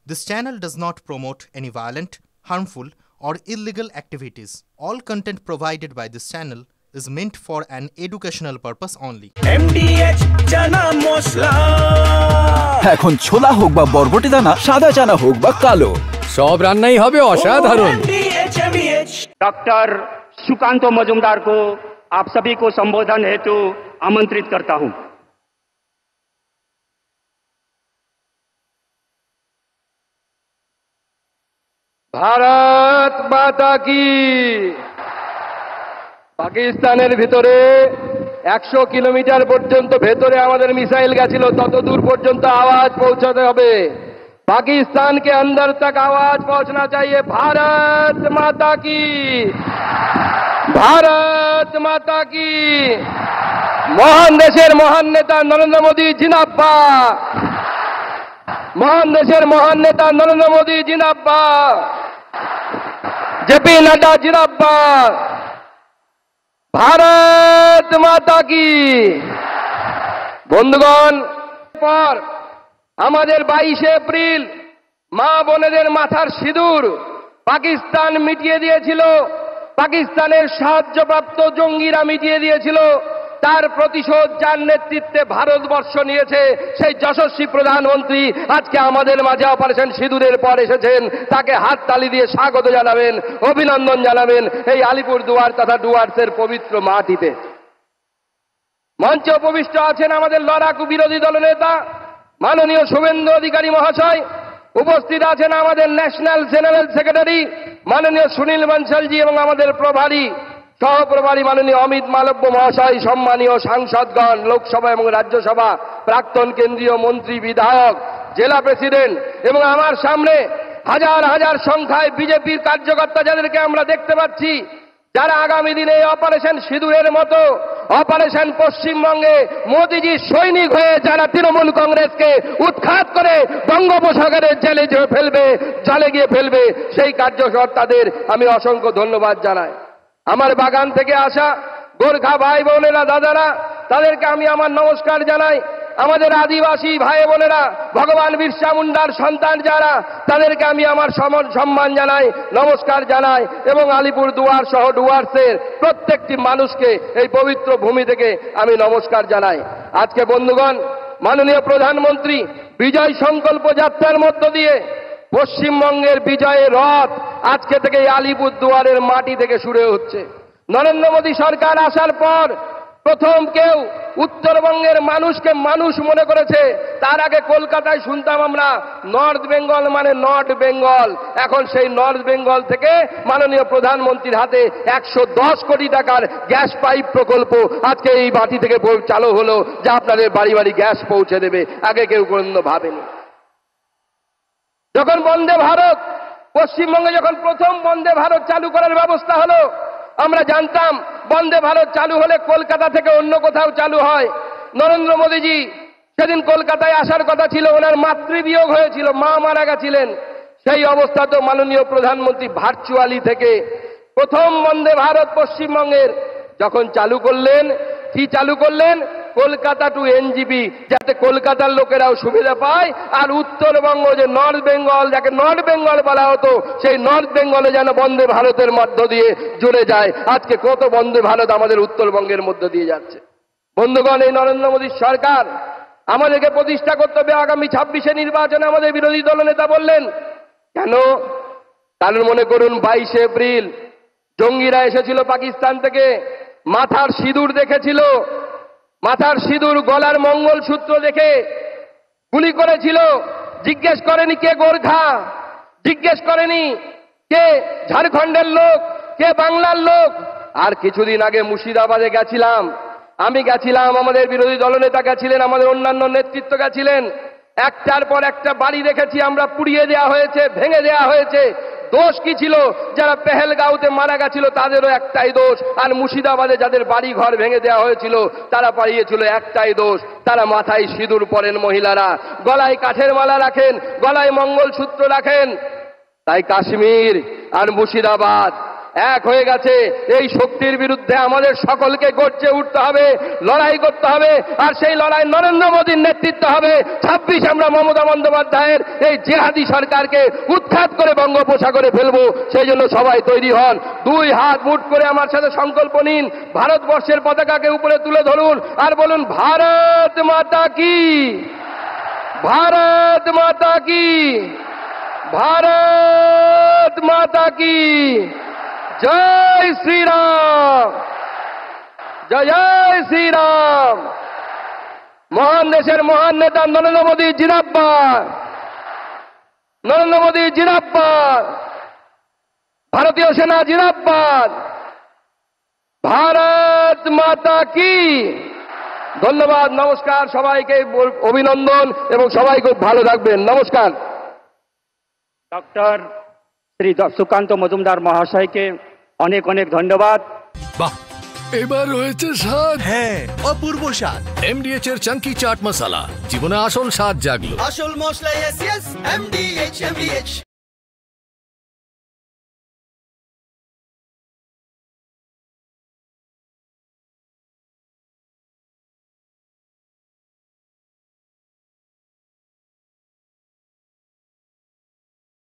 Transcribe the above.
This channel does not promote any violent, harmful, or illegal activities. All content provided by this channel is meant for an educational purpose only. MDH chana masala এখন ছোলা হোক বা বরবটি দানা, সাদা চানা হোক বা কালো, সব রান্নাই হবে অসাধারণ। डॉक्टर सुकांत मजुमदार को आप सभी को संबोधन हेतु आमंत्रित करता हूं। ভারত মাতা কি। পাকিস্তানের ভিতরে 100 কিলোমিটার পর্যন্ত ভেতরে আমাদের মিসাইল গেছিল, তত দূর পর্যন্ত আওয়াজ পৌঁছাতে হবে। पाकिस्तान के अंदर तक आवाज पहुंचना चाहिए। भारत माता की, भारत माता की। মহান দেশের মহান নেতা নরেন্দ্র মোদী জিন্দাবাদ, মহান দেশের মহান নেতা নরেন্দ্র মোদী জিন্দাবাদ, জেপি নাড্ডা জিন্দাবাদ, ভারত মাতা কি। বন্ধুগণ, পর আমাদের 22 এপ্রিল মা বোনেদের মাথার সিঁদুর পাকিস্তান মিটিয়ে দিয়েছিল, পাকিস্তানের সাহায্যপ্রাপ্ত জঙ্গিরা মিটিয়ে দিয়েছিল। তার প্রতিশোধ যার নেতৃত্বে ভারতবর্ষ নিয়েছে, সেই যশস্বী প্রধানমন্ত্রী আজকে আমাদের মাঝে অপারেশন সিঁদুরের পর এসেছেন। তাকে হাততালি দিয়ে স্বাগত জানাবেন, অভিনন্দন জানাবেন এই আলিপুরদুয়ার তথা ডুয়ার্সের পবিত্র মাটিতে। মঞ্চে উপবিষ্ট আছেন আমাদের লড়াকু বিরোধী দলনেতা মাননীয় শুভেন্দু অধিকারী মহাশয়, উপস্থিত আছেন আমাদের ন্যাশনাল জেনারেল সেক্রেটারি মাননীয় সুনীল বনশালজি এবং আমাদের প্রভারী সহপ্রভারী মাননীয় অমিত মালব্য মহাশয়, সম্মানীয় সাংসদগণ, লোকসভা এবং রাজ্যসভা প্রাক্তন কেন্দ্রীয় মন্ত্রী, বিধায়ক, জেলা প্রেসিডেন্ট এবং আমার সামনে হাজার হাজার সংখ্যায় বিজেপির কার্যকর্তা যাদেরকে আমরা দেখতে পাচ্ছি, যারা আগামী দিনে অপারেশন সিঁদুরের মতো অপারেশন পশ্চিমবঙ্গে মোদিজির সৈনিক হয়ে যারা তৃণমূল কংগ্রেসকে উৎখাত করে বঙ্গোপসাগরের জেলে ফেলবে, জলে গিয়ে ফেলবে, সেই কার্যকর্তাদের আমি অসংখ্য ধন্যবাদ জানাই। আমার বাগান থেকে আসা গোর্খা ভাই বোনেরা, দাদারা, তাদেরকে আমি আমার নমস্কার জানাই। আমাদের আদিবাসী ভাই বোনেরা, ভগবান বিরসা মুন্ডার সন্তান যারা, তাদেরকে আমি আমার সম্মান জানাই, নমস্কার জানাই এবং আলিপুর দুয়ার সহ ডুয়ার্সের প্রত্যেকটি মানুষকে এই পবিত্র ভূমি থেকে আমি নমস্কার জানাই। আজকে বন্ধুগণ, মাননীয় প্রধানমন্ত্রী বিজয় সংকল্প যাত্রার মধ্য দিয়ে পশ্চিমবঙ্গের বিজয়ের রথ আজকে থেকে আলিপুর দুয়ারের মাটি থেকে শুরু হচ্ছে। নরেন্দ্র মোদী সরকার আসার পর প্রথম কেউ উত্তরবঙ্গের মানুষকে মানুষ মনে করেছে। তার আগে কলকাতায় শুনতাম আমরা নর্থ বেঙ্গল মানে নর্থ বেঙ্গল। এখন সেই নর্থ বেঙ্গল থেকে মাননীয় প্রধানমন্ত্রীর হাতে 110 কোটি টাকার গ্যাস পাইপ প্রকল্প আজকে এই মাটি থেকে চালু হলো, যা আপনাদের বাড়ি বাড়ি গ্যাস পৌঁছে দেবে। আগে কেউ কোনো ভাবেনি। যখন বন্দে ভারত, পশ্চিমবঙ্গে যখন প্রথম বন্দে ভারত চালু করার ব্যবস্থা হলো, আমরা জানতাম বন্দে ভারত চালু হলে কলকাতা থেকে অন্য কোথাও চালু হয়। নরেন্দ্র মোদীজি সেদিন কলকাতায় আসার কথা ছিল, ওনার মাতৃবিয়োগ হয়েছিল, মা মারা গেছিলেন। সেই অবস্থাতেও মাননীয় প্রধানমন্ত্রী ভার্চুয়ালি থেকে প্রথম বন্দে ভারত পশ্চিমবঙ্গের যখন চালু করলেন, কি চালু করলেন? কলকাতা টু এনজিপি, যাতে কলকাতার লোকেরাও সুবিধা পায় আর উত্তরবঙ্গ যে নর্থ বেঙ্গল, যাকে নর্থ বেঙ্গল বলা হতো, সেই নর্থ বেঙ্গলে যেন বন্দে ভারতের মধ্য দিয়ে জুড়ে যায়। আজকে কত বন্দে ভারত আমাদের উত্তরবঙ্গের মধ্য দিয়ে যাচ্ছে। বন্ধুগণ, এই নরেন্দ্র মোদীর সরকার আমাদেরকে প্রতিষ্ঠা করতে হবে। আগামী 26 নির্বাচনে আমাদের বিরোধী দলনেতা বললেন কেন? কারণ মনে করুন 22 এপ্রিল জঙ্গিরা এসেছিল পাকিস্তান থেকে, মাথার সিঁদুর দেখেছিল, মাথার সিঁদুর, গলার মঙ্গলসূত্র দেখে গুলি করেছিল। জিজ্ঞেস করেনি কে গোর্খা, জিজ্ঞেস করেনি কে ঝাড়খণ্ডের লোক, কে বাংলার লোক। আর কিছুদিন আগে মুর্শিদাবাদে গেছিলাম, আমি গেছিলাম, আমাদের বিরোধী দলনেতা গেছিলেন, আমাদের অন্যান্য নেতৃত্ব গেছিলেন। একটার পর একটা বাড়ি দেখেছি আমরা, পুড়িয়ে দেওয়া হয়েছে, ভেঙে দেওয়া হয়েছে। দোষ কি ছিল? যারা পেহেলগাঁওতে মারা গেছিল তাদেরও একটাই দোষ, আর মুর্শিদাবাদে যাদের বাড়ি ঘর ভেঙে দেওয়া হয়েছিল তারা পালিয়েছিল, একটাই দোষ, তারা মাথায় সিঁদুর পরেন মহিলারা, গলায় কাঠের মালা রাখেন, গলায় মঙ্গলসূত্র রাখেন। তাই কাশ্মীর আর মুর্শিদাবাদ এক হয়ে গেছে। এই শক্তির বিরুদ্ধে আমাদের সকলকে গর্জে উঠতে হবে, লড়াই করতে হবে, আর সেই লড়াই নরেন্দ্র মোদীর নেতৃত্বে হবে। 26 আমরা মমতা বন্দ্যোপাধ্যায়ের এই জিহাদি সরকারকে উৎখাত করে বঙ্গোপসাগরে ফেলবো। সেই জন্য সবাই তৈরি হন, 2 হাত মুঠ করে আমার সাথে সংকল্প নিন, ভারতবর্ষের পতাকাকে উপরে তুলে ধরুন আর বলুন ভারত মাতা কি, ভারত মাতা কি, ভারত মাতা কি, জয় শ্রীরাম, জয় জয় শ্রীরাম। মহান দেশের মহান নেতা নরেন্দ্র মোদী জিন্দাবাদ, নরেন্দ্র মোদী জিন্দাবাদ, ভারতীয় সেনা জিন্দাবাদ, ভারত মাতা কি। ধন্যবাদ, নমস্কার, সবাইকে অভিনন্দন এবং সবাই খুব ভালো থাকবেন। নমস্কার। ডক্টর শ্রী সুকান্ত মজুমদার মহাশয়কে অনেক অনেক ধন্যবাদ। বাহ, এবার হয়েছে স্বাদ। হ্যাঁ, অপূর্ব স্বাদ। এমডিএচ এর চাঙ্কি চাট মশলা, জীবনে আসল স্বাদ জাগলো। আসল মশলা, এমডিএচ।